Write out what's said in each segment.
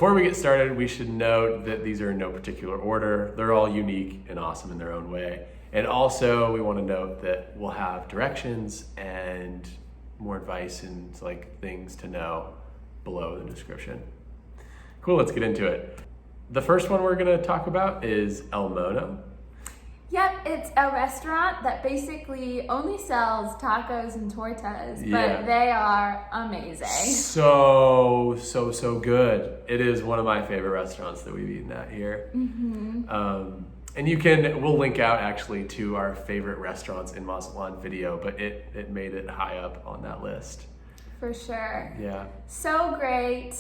before we get started, we should note that these are in no particular order. They're all unique and awesome in their own way. And also we want to note that we'll have directions and more advice and like things to know below the description. Cool, let's get into it. The first one we're gonna talk about is El Mono. Yep, it's a restaurant that basically only sells tacos and tortas, but they are amazing. So good. It is one of my favorite restaurants that we've eaten at here. Mm-hmm. And we'll link out actually to our favorite restaurants in Mazatlán video, but it made it high up on that list. For sure. Yeah. So great.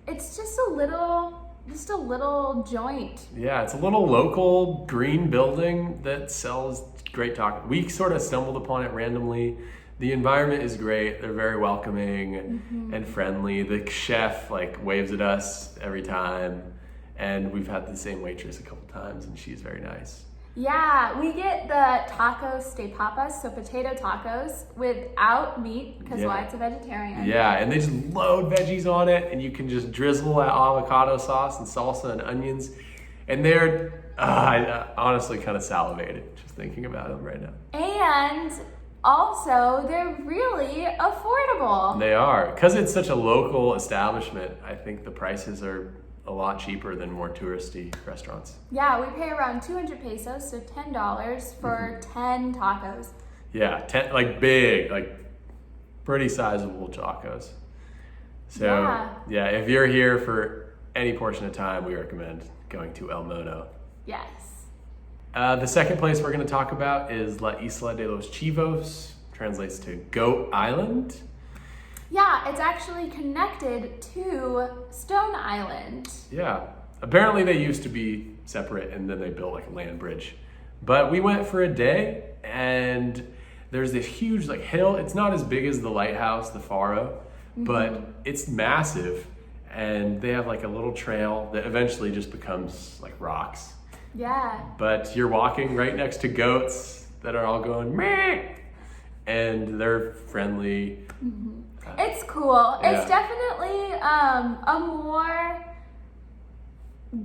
It's just a little joint. Yeah, it's a little local green building that sells great tacos. We sort of stumbled upon it randomly. The environment is great. They're very welcoming and friendly. The chef like waves at us every time. And we've had the same waitress a couple times and she's very nice. Yeah, we get the tacos de papas, so potato tacos without meat, because why, it's a vegetarian. Yeah, and they just load veggies on it, and you can just drizzle that avocado sauce and salsa and onions. And I honestly kind of salivated just thinking about them right now. And also, they're really affordable. They are. Because it's such a local establishment, I think the prices are a lot cheaper than more touristy restaurants. Yeah, we pay around 200 pesos, so $10 for 10 tacos. Yeah, 10, like big, like pretty sizable tacos. So yeah, if you're here for any portion of time, we recommend going to El Mono. Yes. The second place we're going to talk about is La Isla de los Chivos, translates to Goat Island. Yeah, it's actually connected to Stone Island. Yeah, apparently they used to be separate and then they built like a land bridge. But we went for a day and there's this huge like hill. It's not as big as the lighthouse, the Faro, but it's massive. And they have like a little trail that eventually just becomes like rocks. Yeah. But you're walking right next to goats that are all going meh, and they're friendly. It's cool. Yeah. It's definitely a more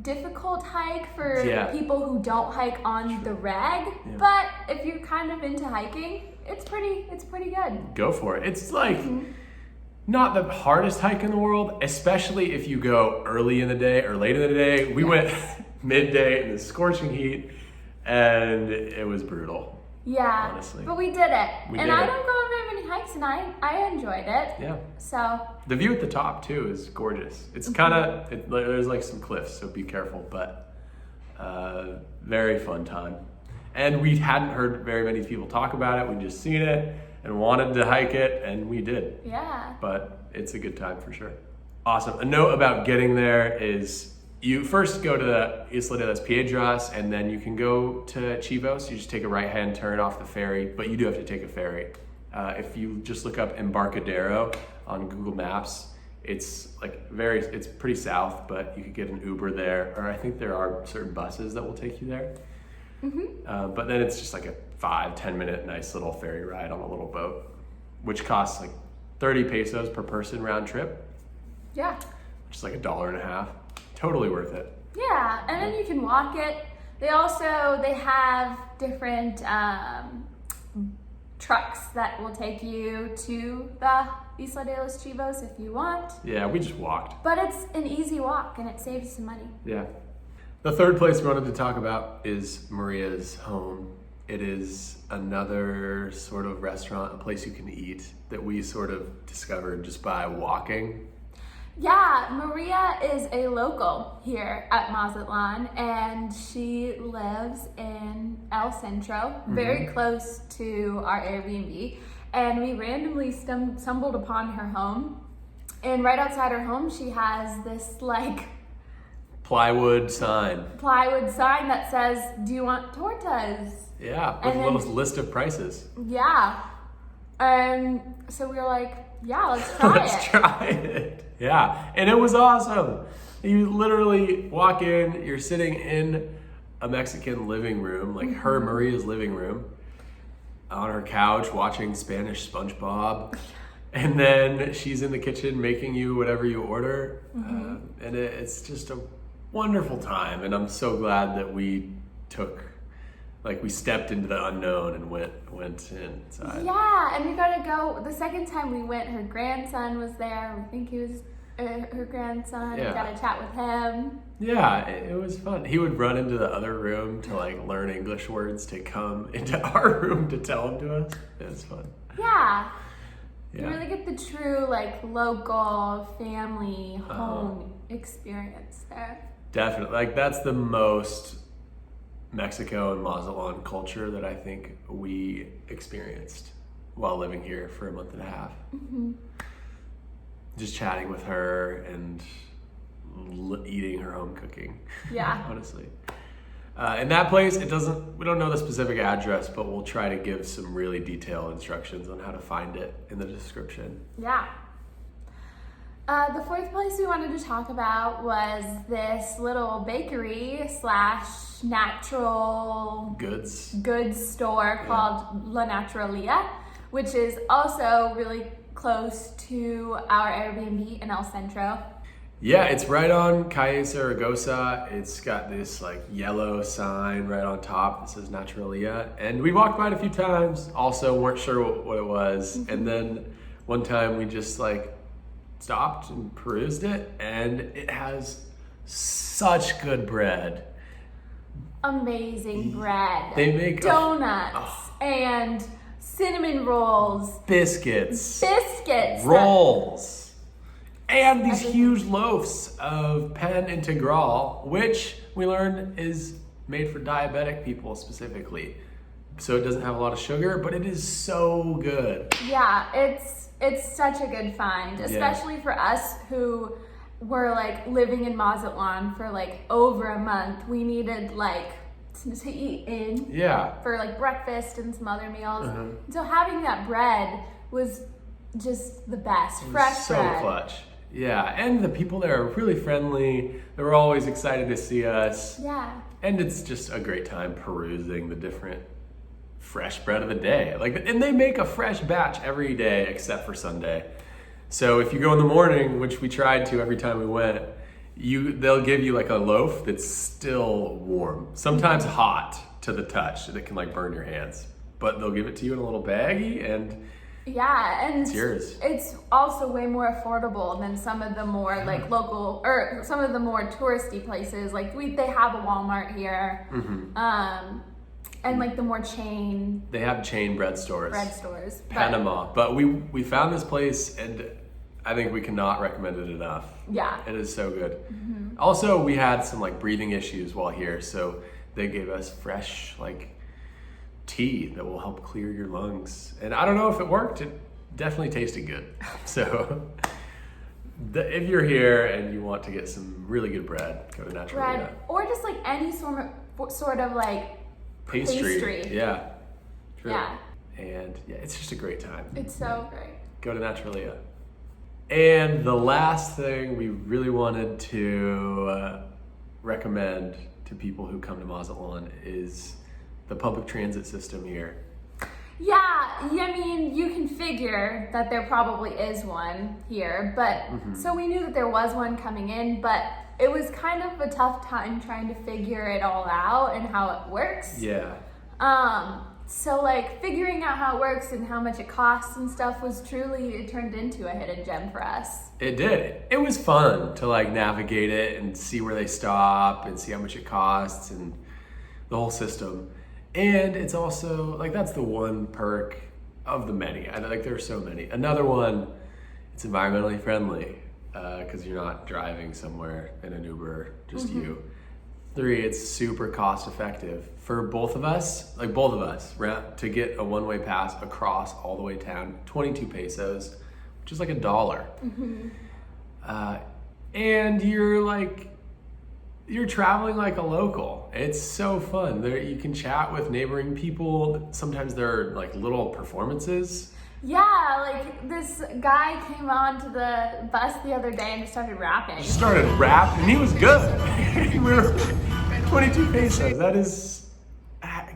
difficult hike for people who don't hike on the reg. Yeah. But if you're kind of into hiking, it's pretty good. Go for it. It's like not the hardest hike in the world, especially if you go early in the day or late in the day. We went midday in the scorching heat and it was brutal. Yeah, honestly. But we did it. I don't go on very many hikes and I enjoyed it. Yeah. So. The view at the top too is gorgeous. It's kind of, there's like some cliffs, so be careful, but very fun time. And we hadn't heard very many people talk about it. We'd just seen it and wanted to hike it and we did. Yeah. But it's a good time for sure. Awesome. A note about getting there is you first go to the Isla de las Piedras and then you can go to Chivos. You just take a right-hand turn off the ferry, but you do have to take a ferry. If you just look up embarcadero on Google Maps, it's pretty south, but you could get an Uber there, or I think there are certain buses that will take you there. But then it's just like a 5-10 minute nice little ferry ride on a little boat, which costs like 30 pesos per person round trip. Yeah. Which is like $1.50. Totally worth it. Yeah, and then you can walk it. They have different trucks that will take you to the Isla de los Chivos if you want. Yeah, we just walked. But it's an easy walk and it saves some money. Yeah. The third place we wanted to talk about is Marías home. It is another sort of restaurant, a place you can eat that we sort of discovered just by walking. Yeah, Maria is a local here at Mazatlán and she lives in El Centro, very close to our Airbnb. And we randomly stumbled upon her home. And right outside her home, she has this like plywood sign that says, "Do you want tortas?" Yeah, with a little list of prices. Yeah. And so we were like, yeah, let's try Let's try it. Yeah, and it was awesome. You literally walk in, you're sitting in a Mexican living room, like her Maria's living room, on her couch watching Spanish SpongeBob. And then she's in the kitchen making you whatever you order. And it's just a wonderful time. And I'm so glad that we stepped into the unknown and went inside. Yeah, and we got to go, the second time we went, her grandson was there. We think he was her grandson. Yeah. We got to chat with him. Yeah, it was fun. He would run into the other room to like learn English words to come into our room to tell them to us. It was fun. Yeah. Yeah. You really get the true like local family home experience there. Definitely. Like that's the most Mexico and Mazatlán culture that I think we experienced while living here for a month and a half. Just chatting with her and eating her home cooking. Yeah. Honestly. In that place, we don't know the specific address, but we'll try to give some really detailed instructions on how to find it in the description. Yeah. The fourth place we wanted to talk about was this little bakery / natural goods store called La Naturalia, which is also really close to our Airbnb in El Centro. Yeah, it's right on Calle Zaragoza. It's got this like yellow sign right on top that says Naturalia. And we walked by it a few times, also weren't sure what it was. And then one time we just like stopped and perused it, and it has such good bread. Amazing bread. They make donuts and cinnamon rolls. Biscuits. Rolls. And these huge loaves of pan integral, which we learned is made for diabetic people specifically. So it doesn't have a lot of sugar, but it is so good. Yeah, it's such a good find, especially for us who were like living in Mazatlán for like over a month. We needed like to eat in for like breakfast and some other meals. So having that bread was just the best. Fresh bread. So clutch. Yeah, and the people there are really friendly. They were always excited to see us. Yeah. And it's just a great time perusing the different fresh bread of the day. And they make a fresh batch every day except for Sunday. So if you go in the morning, which we tried to every time we went, they'll give you like a loaf that's still warm, sometimes hot to the touch that can like burn your hands. But they'll give it to you in a little baggie and and it's yours. It's also way more affordable than some of the more like local or some of the more touristy places. Like they have a Walmart here, and like the more chain. They have chain bread stores. Panama, but we found this place and I think we cannot recommend it enough. Yeah, it is so good. Also, we had some like breathing issues while here, so they gave us fresh like tea that will help clear your lungs. And I don't know if it worked. It definitely tasted good. So if you're here and you want to get some really good bread, go to Naturalia. Bread, or just like any sort of like pastry. Yeah. True. Yeah. And it's just a great time. It's so great. Go to Naturalia. And the last thing we really wanted to recommend to people who come to Mazatlán is the public transit system here. Yeah, I mean, you can figure that there probably is one here, but so we knew that there was one coming in, but it was kind of a tough time trying to figure it all out and how it works. Yeah. So like figuring out how it works and how much it costs and stuff it turned into a hidden gem for us. It did. It was fun to like navigate it and see where they stop and see how much it costs and the whole system. And it's also like that's the one perk of the many. There are so many. Another one, it's environmentally friendly because you're not driving somewhere in an Uber, just you. 3, it's super cost effective for both of us, to get a one-way pass across all the way down, 22 pesos, which is like $1. And you're traveling like a local. It's so fun. There you can chat with neighboring people. Sometimes there are like little performances. Yeah, like this guy came on to the bus the other day and just started rapping. And he was good. We were 22 pesos. That is,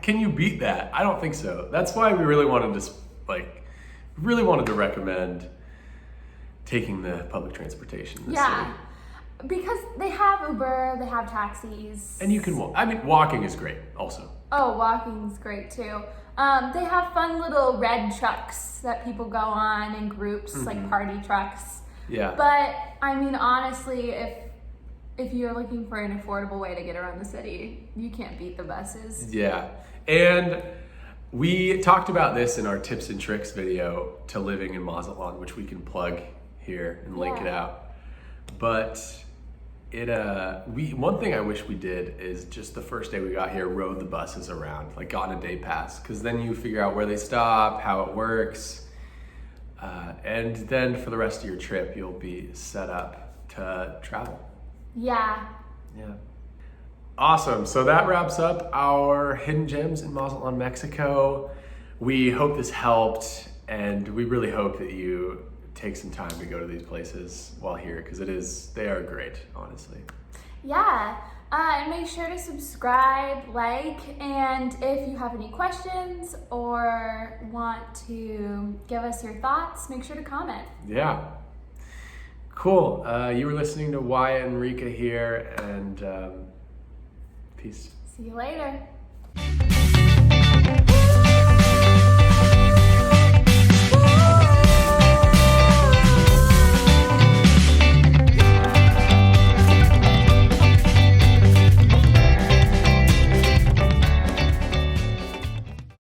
can you beat that? I don't think so. That's why we really wanted to recommend taking the public transportation in the Yeah. city. Because they have Uber, they have taxis. And you can walk. I mean, walking is great also. Oh, walking's great too. They have fun little red trucks that people go on in groups, like party trucks. Yeah. But I mean, honestly, if you're looking for an affordable way to get around the city, you can't beat the buses. Yeah. And we talked about this in our tips and tricks video to living in Mazatlán, which we can plug here and link it out. But one thing I wish we did is just the first day we got here, rode the buses around, like got a day pass, because then you figure out where they stop, how it works, and then for the rest of your trip, you'll be set up to travel. Yeah. Yeah. Awesome. So that wraps up our hidden gems in Mazatlán, Mexico. We hope this helped, and we really hope that you take some time to go to these places while here, because they are great, honestly. Yeah. And make sure to subscribe, like, and if you have any questions or want to give us your thoughts, make sure to comment. Yeah. Cool. You were listening to Wyatt and Rika here, and peace. See you later.